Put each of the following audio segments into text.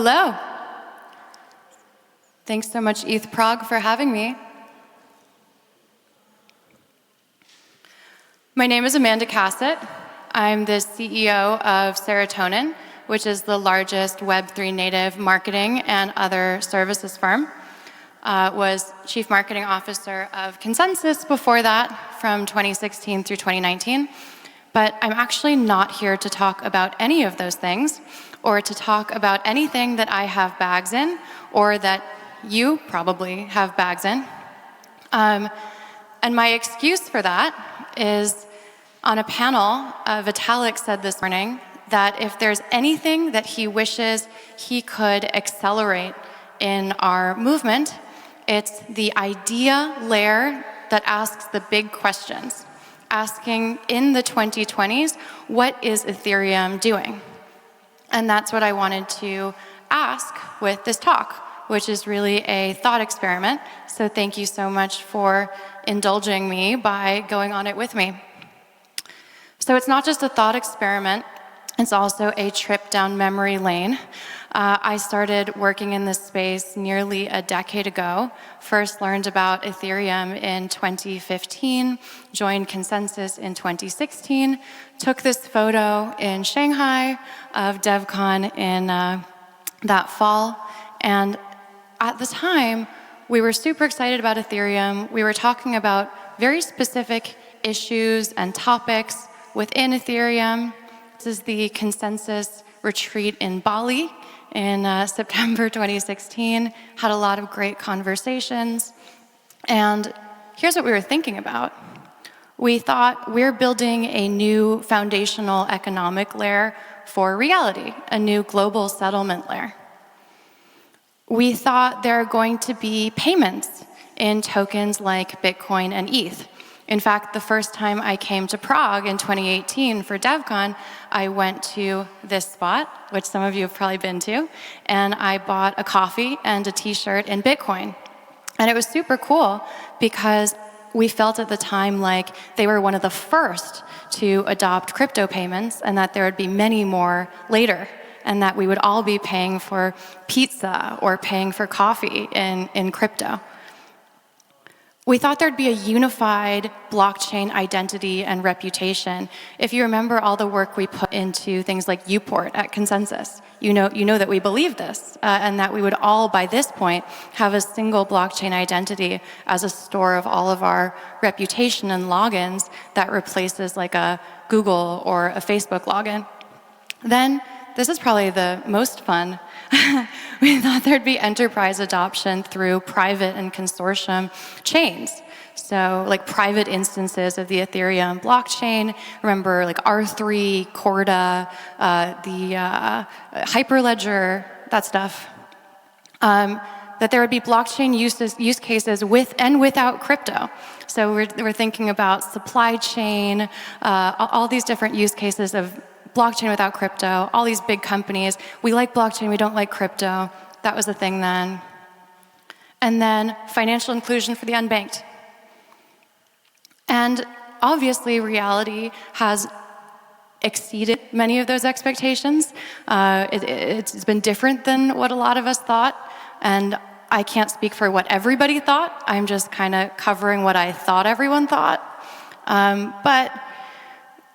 Hello. Thanks so much, ETH Prague, for having me. My name is Amanda Cassatt. I'm the CEO of Serotonin, which is the largest Web3 native marketing and other services firm. Was Chief Marketing Officer of Consensus before that, from 2016 through 2019. But I'm actually not here to talk about any of those things, or to talk about anything that I have bags in, or that you probably have bags in. And my excuse for that is, on a panel, Vitalik said this morning that if there's anything that he wishes he could accelerate in our movement, it's the idea layer that asks the big questions, asking in the 2020s, what is Ethereum doing? And that's what I wanted to ask with this talk, which is really a thought experiment. So thank you so much for indulging me by going on it with me. So it's not just a thought experiment, it's also a trip down memory lane. I started working in this space nearly a decade ago. First learned about Ethereum in 2015, joined Consensus in 2016, took this photo in Shanghai of DevCon in that fall. And at the time, we were super excited about Ethereum. We were talking about very specific issues and topics within Ethereum. This is the Consensus retreat in Bali in September 2016, had a lot of great conversations. And here's what we were thinking about. We thought we're building a new foundational economic layer for reality, a new global settlement layer. We thought there are going to be payments in tokens like Bitcoin and ETH. In fact, the first time I came to Prague in 2018 for DevCon, I went to this spot, which some of you have probably been to, and I bought a coffee and a t-shirt in Bitcoin. And it was super cool because we felt at the time like they were one of the first to adopt crypto payments, and that there would be many more later, and that we would all be paying for pizza or paying for coffee in crypto. We thought there'd be a unified blockchain identity and reputation. If you remember all the work we put into things like Uport at Consensus, you know that we believe this, and that we would all, by this point, have a single blockchain identity as a store of all of our reputation and logins that replaces like a Google or a Facebook login. Then, this is probably the most fun. We thought there'd be enterprise adoption through private and consortium chains. So like private instances of the Ethereum blockchain. Remember like R3, Corda, the Hyperledger, that stuff. That there would be blockchain use cases with and without crypto. So we're thinking about supply chain, all these different use cases of blockchain without crypto, all these big companies. We like blockchain, we don't like crypto. That was the thing then. And then financial inclusion for the unbanked. And obviously, reality has exceeded many of those expectations. It's been different than what a lot of us thought. And I can't speak for what everybody thought. I'm just kind of covering what I thought everyone thought. But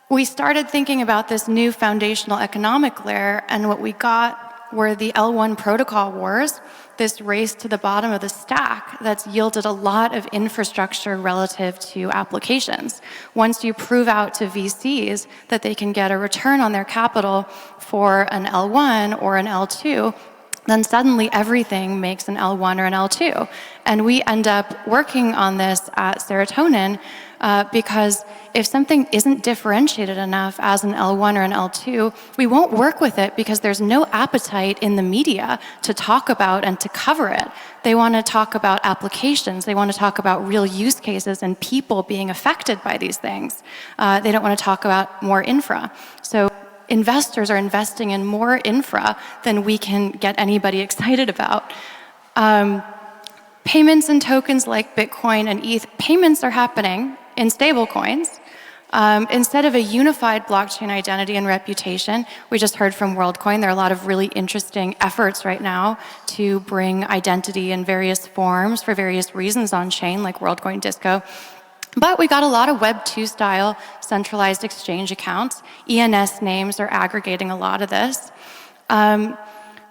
we started thinking about this new foundational economic layer, and what we got were the L1 protocol wars, this race to the bottom of the stack that's yielded a lot of infrastructure relative to applications. Once you prove out to VCs that they can get a return on their capital for an L1 or an L2, then suddenly everything makes an L1 or an L2. And we end up working on this at Serotonin because if something isn't differentiated enough as an L1 or an L2, we won't work with it because there's no appetite in the media to talk about and to cover it. They want to talk about applications. They want to talk about real use cases and people being affected by these things. They don't want to talk about more infra. So investors are investing in more infra than we can get anybody excited about. Payments and tokens like Bitcoin and ETH, payments are happening in stable coins. Instead of a unified blockchain identity and reputation, we just heard from WorldCoin, there are a lot of really interesting efforts right now to bring identity in various forms for various reasons on chain, like WorldCoin Disco. But we got a lot of Web 2 style centralized exchange accounts. ENS names are aggregating a lot of this.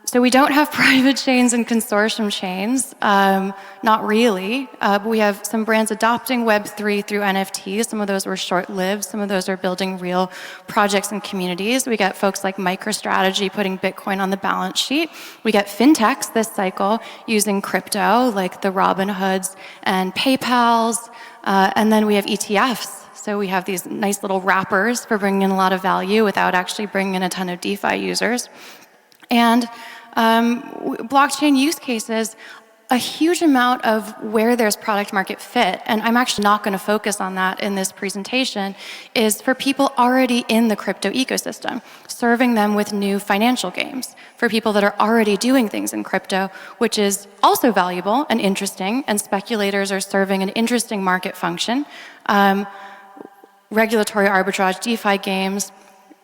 So we don't have private chains and consortium chains, not really, but we have some brands adopting Web3 through NFTs. Some of those were short-lived, some of those are building real projects and communities. We got folks like MicroStrategy putting Bitcoin on the balance sheet. We get fintechs this cycle using crypto, like the Robinhoods and PayPals, and then we have ETFs. So we have these nice little wrappers for bringing in a lot of value without actually bringing in a ton of DeFi users. And blockchain use cases, a huge amount of where there's product market fit, and I'm actually not going to focus on that in this presentation, is for people already in the crypto ecosystem, serving them with new financial games, for people that are already doing things in crypto, which is also valuable and interesting, and speculators are serving an interesting market function. Regulatory arbitrage, DeFi games.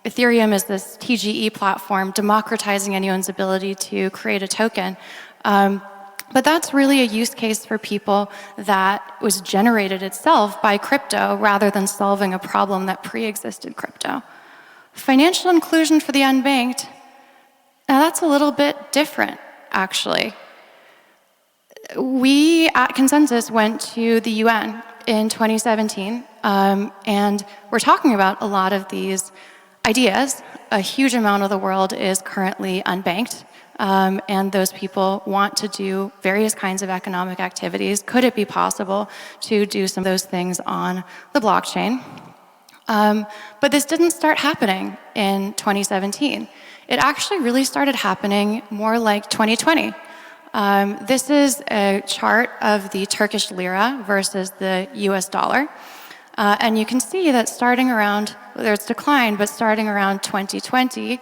Ethereum is this TGE platform democratizing anyone's ability to create a token. But that's really a use case for people that was generated itself by crypto rather than solving a problem that pre-existed crypto. Financial inclusion for the unbanked, now that's a little bit different, actually. We at Consensus went to the UN in 2017, and we're talking about a lot of these ideas. A huge amount of the world is currently unbanked, and those people want to do various kinds of economic activities. Could it be possible to do some of those things on the blockchain? But this didn't start happening in 2017. It actually really started happening more like 2020. This is a chart of the Turkish lira versus the US dollar. And you can see that starting around, there's decline, but starting around 2020,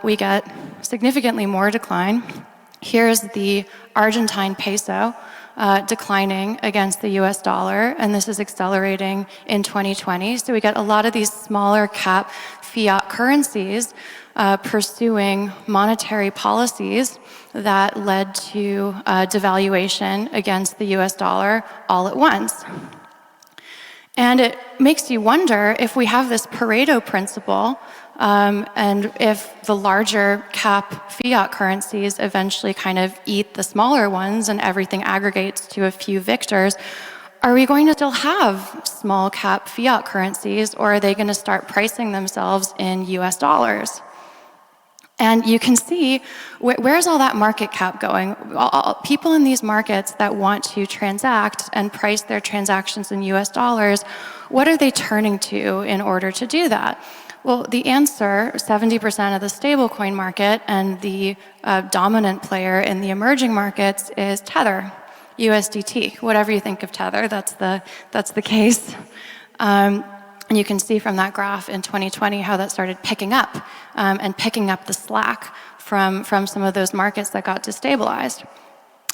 we get significantly more decline. Here's the Argentine peso declining against the US dollar, and this is accelerating in 2020. So we get a lot of these smaller cap fiat currencies pursuing monetary policies that led to devaluation against the US dollar all at once. And it makes you wonder if we have this Pareto principle, and if the larger cap fiat currencies eventually kind of eat the smaller ones and everything aggregates to a few victors, are we going to still have small cap fiat currencies, or are they going to start pricing themselves in US dollars? And you can see, where's all that market cap going? People in these markets that want to transact and price their transactions in US dollars, what are they turning to in order to do that? Well, the answer, 70% of the stablecoin market and the dominant player in the emerging markets is Tether, USDT. Whatever you think of Tether, that's the case. And you can see from that graph in 2020 how that started picking up and picking up the slack from some of those markets that got destabilized.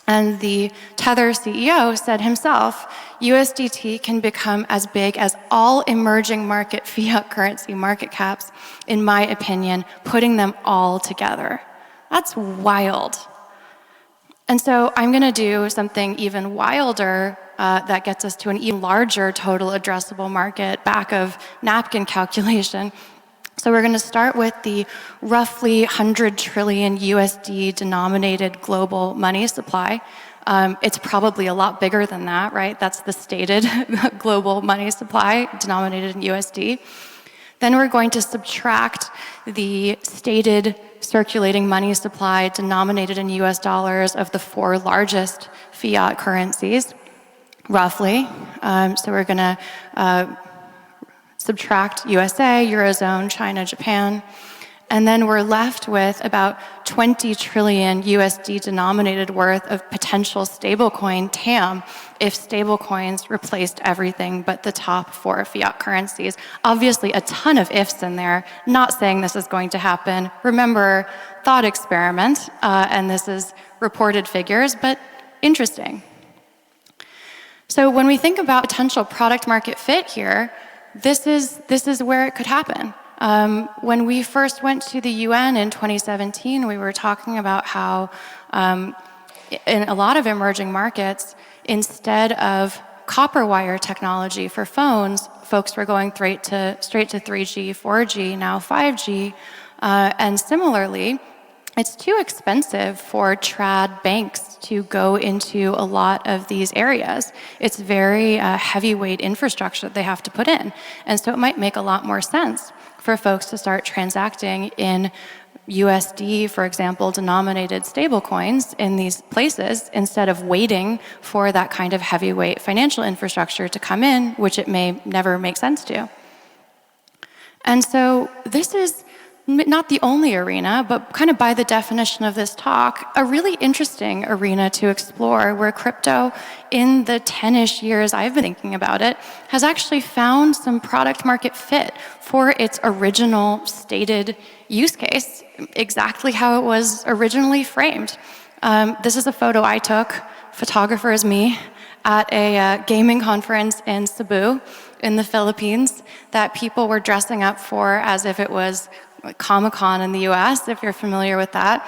And the Tether CEO said himself, USDT can become as big as all emerging market fiat currency market caps, in my opinion, putting them all together. That's wild. And so I'm going to do something even wilder that gets us to an even larger total addressable market, back of napkin calculation. So we're going to start with the roughly 100 trillion USD denominated global money supply. It's probably a lot bigger than that, right? That's the stated global money supply denominated in USD. Then we're going to subtract the stated circulating money supply denominated in US dollars of the 4 largest fiat currencies, roughly. So we're going to subtract USA, Eurozone, China, Japan, and then we're left with about 20 trillion USD denominated worth of potential stablecoin TAM if stablecoins replaced everything but the top 4 fiat currencies. Obviously, a ton of ifs in there, not saying this is going to happen. Remember, thought experiment, and this is reported figures, but interesting. So when we think about potential product market fit here, this is where it could happen. When we first went to the UN in 2017, we were talking about how in a lot of emerging markets, instead of copper wire technology for phones, folks were going straight to 3G, 4G, now 5G. And similarly, it's too expensive for trad banks to go into a lot of these areas. It's very heavyweight infrastructure that they have to put in. And so it might make a lot more sense for folks to start transacting in USD, for example, denominated stablecoins in these places instead of waiting for that kind of heavyweight financial infrastructure to come in, which it may never make sense to. And so this is not the only arena, but kind of by the definition of this talk, a really interesting arena to explore where crypto, in the 10-ish years I've been thinking about it, has actually found some product market fit for its original stated use case, exactly how it was originally framed. This is a photo I took, photographer is me, at a gaming conference in Cebu in the Philippines that people were dressing up for as if it was Comic-Con in the US, if you're familiar with that.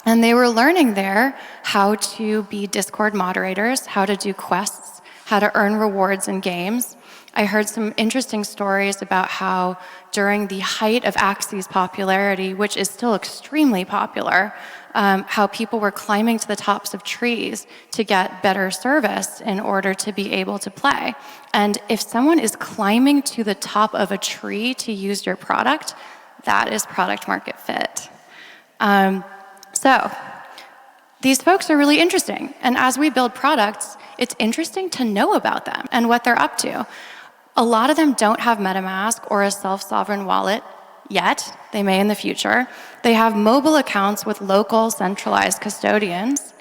And they were learning there how to be Discord moderators, how to do quests, how to earn rewards in games. I heard some interesting stories about how during the height of Axie's popularity, which is still extremely popular, how people were climbing to the tops of trees to get better service in order to be able to play. And if someone is climbing to the top of a tree to use your product, that is product market fit. So these folks are really interesting. And as we build products, it's interesting to know about them and what they're up to. A lot of them don't have MetaMask or a self-sovereign wallet yet. They may in the future. They have mobile accounts with local centralized custodians.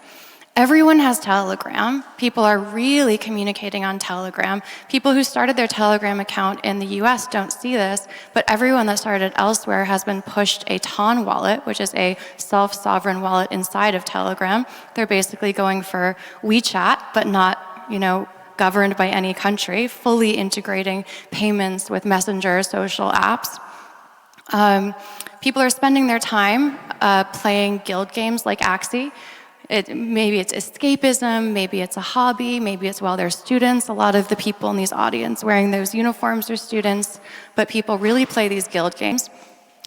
Everyone has Telegram. People are really communicating on Telegram. People who started their Telegram account in the US don't see this, but everyone that started elsewhere has been pushed a TON wallet, which is a self-sovereign wallet inside of Telegram. They're basically going for WeChat, but not, governed by any country, fully integrating payments with messenger social apps. People are spending their time playing guild games like Axie. Maybe it's escapism, maybe it's a hobby, maybe it's while they're students. A lot of the people in these audience wearing those uniforms are students, but people really play these guild games.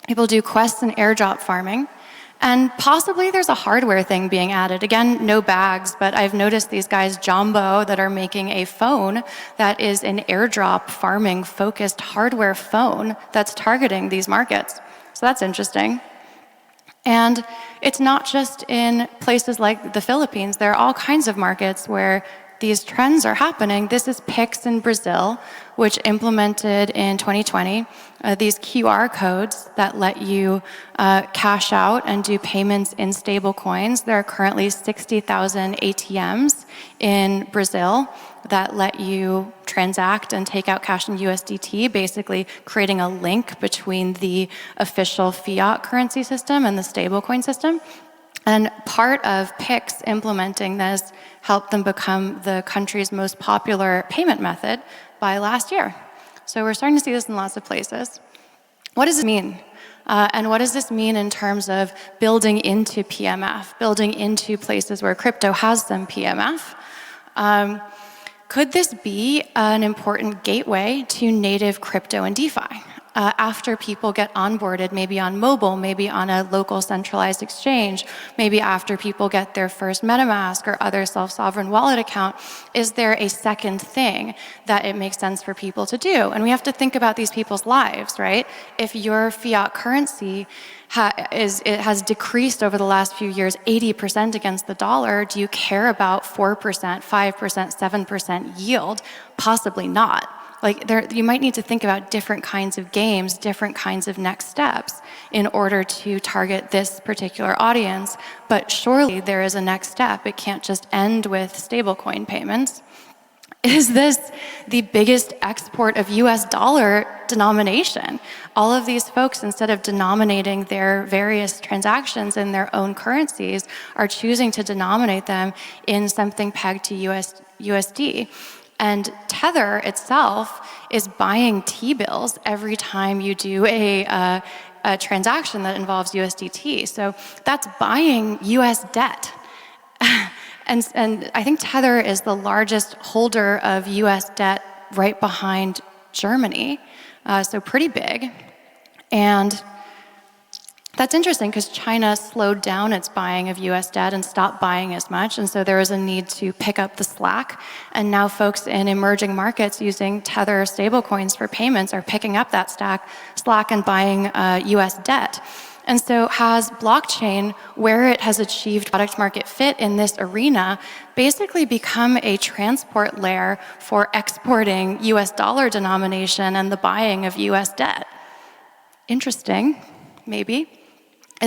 People do quests and airdrop farming. And possibly there's a hardware thing being added. Again, no bags, but I've noticed these guys, Jumbo, that are making a phone that is an airdrop farming focused hardware phone that's targeting these markets. So that's interesting. And it's not just in places like the Philippines. There are all kinds of markets where these trends are happening. This is Pix in Brazil, which implemented in 2020 these QR codes that let you cash out and do payments in stable coins. There are currently 60,000 ATMs in Brazil that let you transact and take out cash in USDT, basically creating a link between the official fiat currency system and the stablecoin system. And part of Pix implementing this helped them become the country's most popular payment method by last year. So we're starting to see this in lots of places. What does it mean? And what does this mean in terms of building into PMF, building into places where crypto has some PMF? Could this be an important gateway to native crypto and DeFi? After people get onboarded, maybe on mobile, maybe on a local centralized exchange, maybe after people get their first MetaMask or other self-sovereign wallet account, is there a second thing that it makes sense for people to do? And we have to think about these people's lives, right? If your fiat currency has decreased over the last few years 80% against the dollar, do you care about 4%, 5%, 7% yield? Possibly not. You might need to think about different kinds of games, different kinds of next steps in order to target this particular audience. But surely there is a next step. It can't just end with stablecoin payments. Is this the biggest export of US dollar denomination? All of these folks, instead of denominating their various transactions in their own currencies, are choosing to denominate them in something pegged to USD. And Tether itself is buying T-bills every time you do a transaction that involves USDT. So that's buying US debt. And I think Tether is the largest holder of US debt right behind Germany, so pretty big. And that's interesting because China slowed down its buying of US debt and stopped buying as much, and so there was a need to pick up the slack. And now folks in emerging markets using Tether stablecoins for payments are picking up that slack and buying US debt. And so has blockchain, where it has achieved product market fit in this arena, basically become a transport layer for exporting US dollar denomination and the buying of US debt? Interesting, maybe.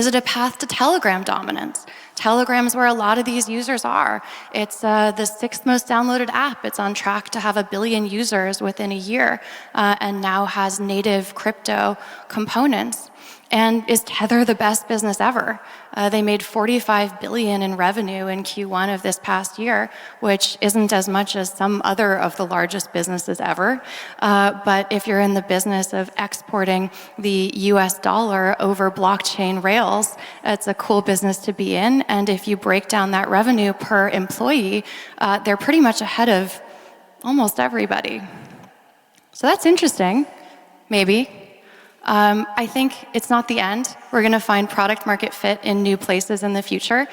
Is it a path to Telegram dominance? Telegram's where a lot of these users are. It's the 6th most downloaded app. It's on track to have 1 billion users within a year, and now has native crypto components. And is Tether the best business ever? They made $45 billion in revenue in Q1 of this past year, which isn't as much as some other of the largest businesses ever. But if you're in the business of exporting the US dollar over blockchain rails, it's a cool business to be in. And if you break down that revenue per employee, they're pretty much ahead of almost everybody. So that's interesting, maybe. I think it's not the end. We're going to find product market fit in new places in the future.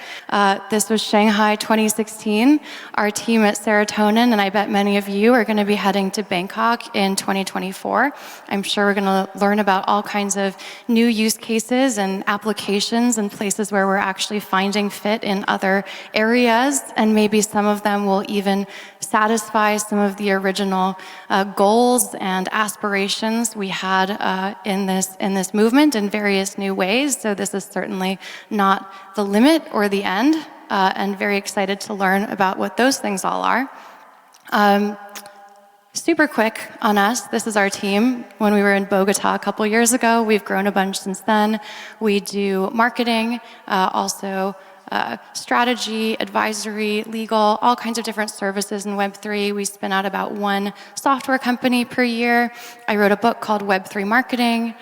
This was Shanghai 2016. Our team at Serotonin, and I bet many of you are going to be heading to Bangkok in 2024. I'm sure we're going to learn about all kinds of new use cases and applications and places where we're actually finding fit in other areas, and maybe some of them will even satisfy some of the original goals and aspirations we had in this movement in various new ways. So this is certainly not the limit or the end, and very excited to learn about what those things all are. Super quick on us. This is our team. When we were in Bogota a couple years ago, we've grown a bunch since then. We do marketing, also strategy, advisory, legal, all kinds of different services in Web3. We spin out about 1 software company per year. I wrote a book called Web3 Marketing,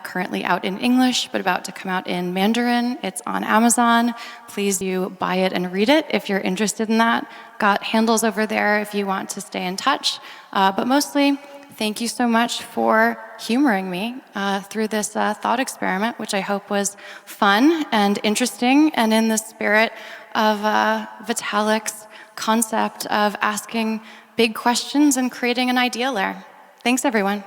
currently out in English, but about to come out in Mandarin. It's on Amazon. Please do buy it and read it if you're interested in that. Got handles over there if you want to stay in touch. But mostly, thank you so much for humoring me through this thought experiment, which I hope was fun and interesting and in the spirit of Vitalik's concept of asking big questions and creating an idea layer. Thanks, everyone.